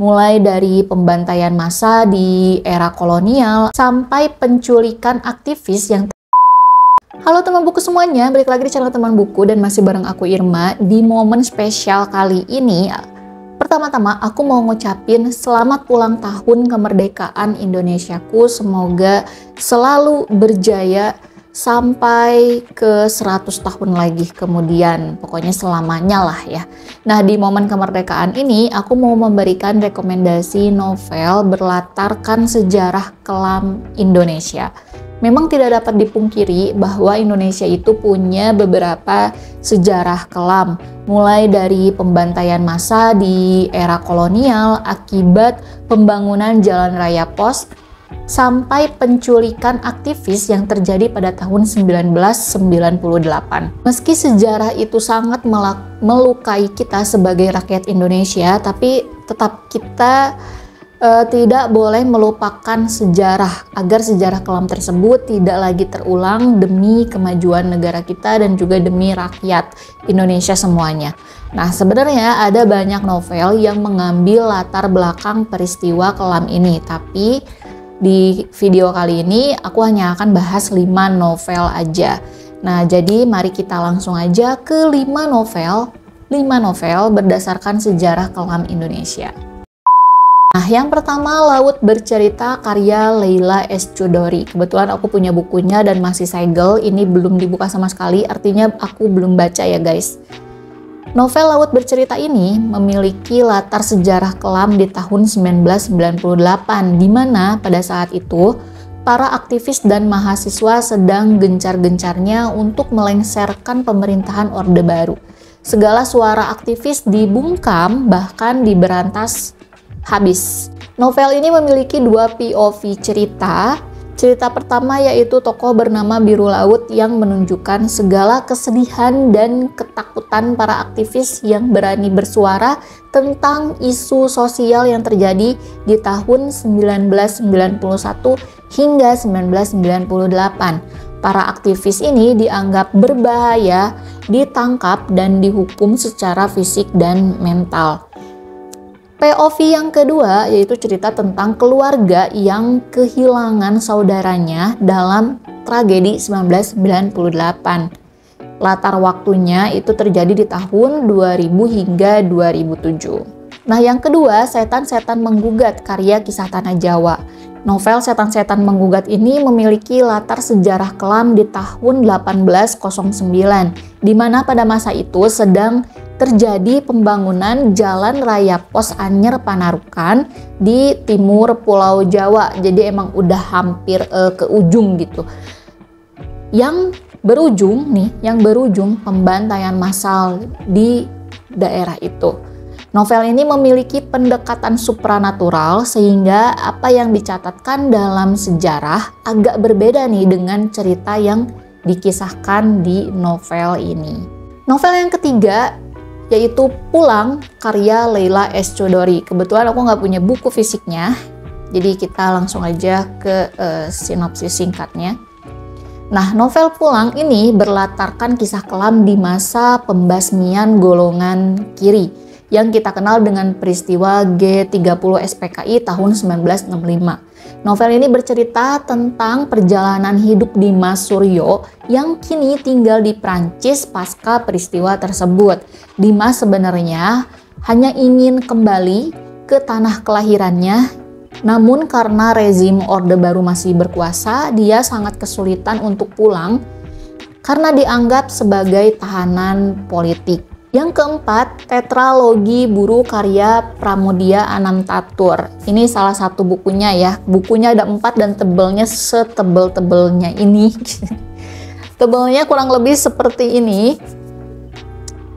mulai dari pembantaian massa di era kolonial sampai penculikan aktivis yang Halo teman buku semuanya, balik lagi di channel teman buku dan masih bareng aku Irma. Di momen spesial kali ini, pertama-tama aku mau ngucapin selamat ulang tahun kemerdekaan Indonesiaku. Semoga selalu berjaya sampai ke 100 tahun lagi kemudian, pokoknya selamanya lah ya. Nah, di momen kemerdekaan ini aku mau memberikan rekomendasi novel berlatarkan sejarah kelam Indonesia. Memang tidak dapat dipungkiri bahwa Indonesia itu punya beberapa sejarah kelam, mulai dari pembantaian massa di era kolonial akibat pembangunan jalan raya pos, sampai penculikan aktivis yang terjadi pada tahun 1998. Meski sejarah itu sangat melukai kita sebagai rakyat Indonesia, tapi tetap kita tidak boleh melupakan sejarah agar sejarah kelam tersebut tidak lagi terulang demi kemajuan negara kita dan juga demi rakyat Indonesia semuanya. Nah, sebenarnya ada banyak novel yang mengambil latar belakang peristiwa kelam ini, tapi di video kali ini aku hanya akan bahas 5 novel aja. Nah, jadi mari kita langsung aja ke 5 novel berdasarkan sejarah kelam Indonesia. Nah, yang pertama Laut Bercerita karya Leila S. Chudori. Kebetulan aku punya bukunya dan masih segel, ini belum dibuka sama sekali, artinya aku belum baca ya guys. Novel Laut Bercerita ini memiliki latar sejarah kelam di tahun 1998, di mana pada saat itu para aktivis dan mahasiswa sedang gencar-gencarnya untuk melengsarkan pemerintahan Orde Baru. Segala suara aktivis dibungkam, bahkan diberantas habis. Novel ini memiliki 2 POV cerita. Cerita pertama yaitu tokoh bernama Biru Laut yang menunjukkan segala kesedihan dan ketakutan para aktivis yang berani bersuara tentang isu sosial yang terjadi di tahun 1991 hingga 1998. Para aktivis ini dianggap berbahaya, ditangkap dan dihukum secara fisik dan mental. POV yang kedua yaitu cerita tentang keluarga yang kehilangan saudaranya dalam tragedi 1998. Latar waktunya itu terjadi di tahun 2000 hingga 2007. Nah, yang kedua, Setan-Setan Menggugat karya Kisah Tanah Jawa. Novel Setan-Setan Menggugat ini memiliki latar sejarah kelam di tahun 1809, di mana pada masa itu sedang terjadi pembangunan Jalan Raya Pos Anyer Panarukan di timur Pulau Jawa. Jadi emang udah hampir ke ujung gitu. Yang berujung pembantaian massal di daerah itu. Novel ini memiliki pendekatan supranatural sehingga apa yang dicatatkan dalam sejarah agak berbeda nih dengan cerita yang dikisahkan di novel ini. Novel yang ketiga yaitu Pulang karya Leila S. Chudori. Kebetulan aku nggak punya buku fisiknya, jadi kita langsung aja ke sinopsis singkatnya. Nah, novel Pulang ini berlatarkan kisah kelam di masa pembasmian golongan kiri yang kita kenal dengan peristiwa G30 SPKI tahun 1965. Novel ini bercerita tentang perjalanan hidup Dimas Suryo yang kini tinggal di Prancis pasca peristiwa tersebut. Dimas sebenarnya hanya ingin kembali ke tanah kelahirannya, namun karena rezim Orde Baru masih berkuasa, dia sangat kesulitan untuk pulang karena dianggap sebagai tahanan politik. Yang keempat, Tetralogi Buru karya Pramoedya Anantatur. Ini salah satu bukunya ya. Bukunya ada 4 dan tebelnya setebel-tebelnya ini. Tebelnya kurang lebih seperti ini.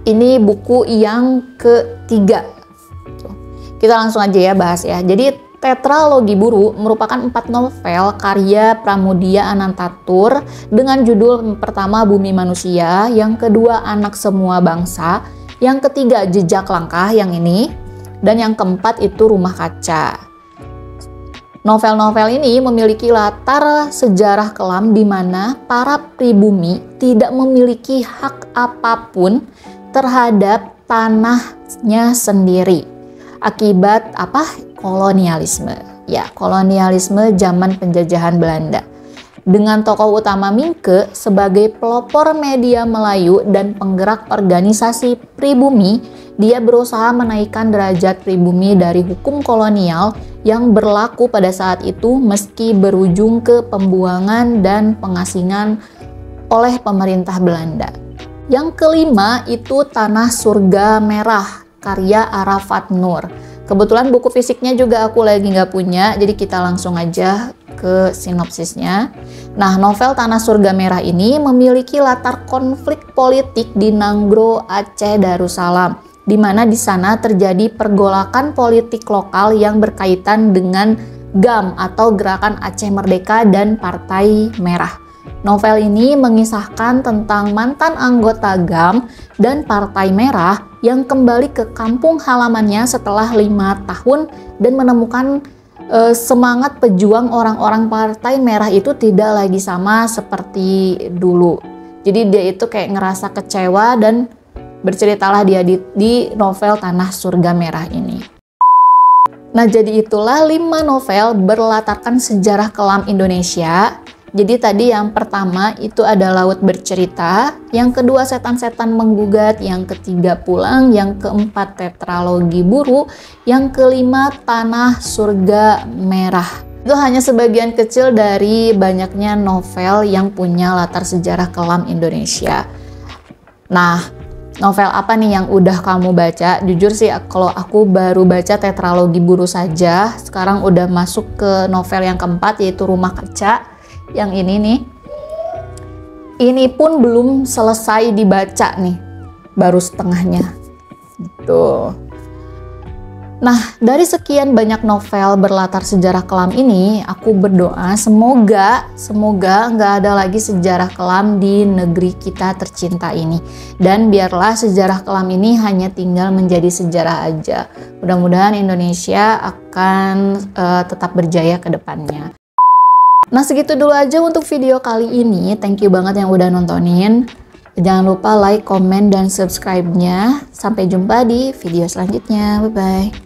Ini buku yang ketiga. Kita langsung aja ya bahas ya. Jadi Tetralogi Buru merupakan 4 novel karya Pramoedya Anantatur dengan judul pertama Bumi Manusia, yang kedua Anak Semua Bangsa, yang ketiga Jejak Langkah yang ini, dan yang keempat itu Rumah Kaca. Novel-novel ini memiliki latar sejarah kelam di mana para pribumi tidak memiliki hak apapun terhadap tanahnya sendiri. akibat apa? Kolonialisme. Ya, kolonialisme zaman penjajahan Belanda. Dengan tokoh utama Mingke sebagai pelopor media Melayu dan penggerak organisasi pribumi, dia berusaha menaikkan derajat pribumi dari hukum kolonial yang berlaku pada saat itu meski berujung ke pembuangan dan pengasingan oleh pemerintah Belanda. Yang kelima itu Tanah Surga Merah, karya Arafat Nur. Kebetulan buku fisiknya juga aku lagi nggak punya, jadi kita langsung aja ke sinopsisnya. Nah, novel Tanah Surga Merah ini memiliki latar konflik politik di Nanggro, Aceh Darussalam, di mana di sana terjadi pergolakan politik lokal yang berkaitan dengan GAM atau Gerakan Aceh Merdeka dan Partai Merah. Novel ini mengisahkan tentang mantan anggota GAM dan Partai Merah yang kembali ke kampung halamannya setelah 5 tahun dan menemukan semangat pejuang orang-orang Partai Merah itu tidak lagi sama seperti dulu. Jadi dia itu kayak ngerasa kecewa dan berceritalah dia di novel Tanah Surga Merah ini. Nah, jadi itulah 5 novel berlatarkan sejarah kelam Indonesia. Jadi tadi yang pertama itu ada Laut Bercerita, yang kedua Setan-Setan Menggugat, yang ketiga Pulang, yang keempat Tetralogi Buru, yang kelima Tanah Surga Merah. Itu hanya sebagian kecil dari banyaknya novel yang punya latar sejarah kelam Indonesia. Nah, novel apa nih yang udah kamu baca? Jujur sih kalau aku baru baca Tetralogi Buru saja, sekarang udah masuk ke novel yang keempat yaitu Rumah Kaca. Yang ini nih, ini pun belum selesai dibaca nih, baru setengahnya gitu. Nah, dari sekian banyak novel berlatar sejarah kelam ini, aku berdoa semoga nggak ada lagi sejarah kelam di negeri kita tercinta ini. Dan biarlah sejarah kelam ini hanya tinggal menjadi sejarah aja. Mudah-mudahan Indonesia akan tetap berjaya ke depannya. Nah, segitu dulu aja untuk video kali ini. Thank you banget yang udah nontonin. Jangan lupa like, komen, dan subscribe-nya. Sampai jumpa di video selanjutnya. Bye-bye.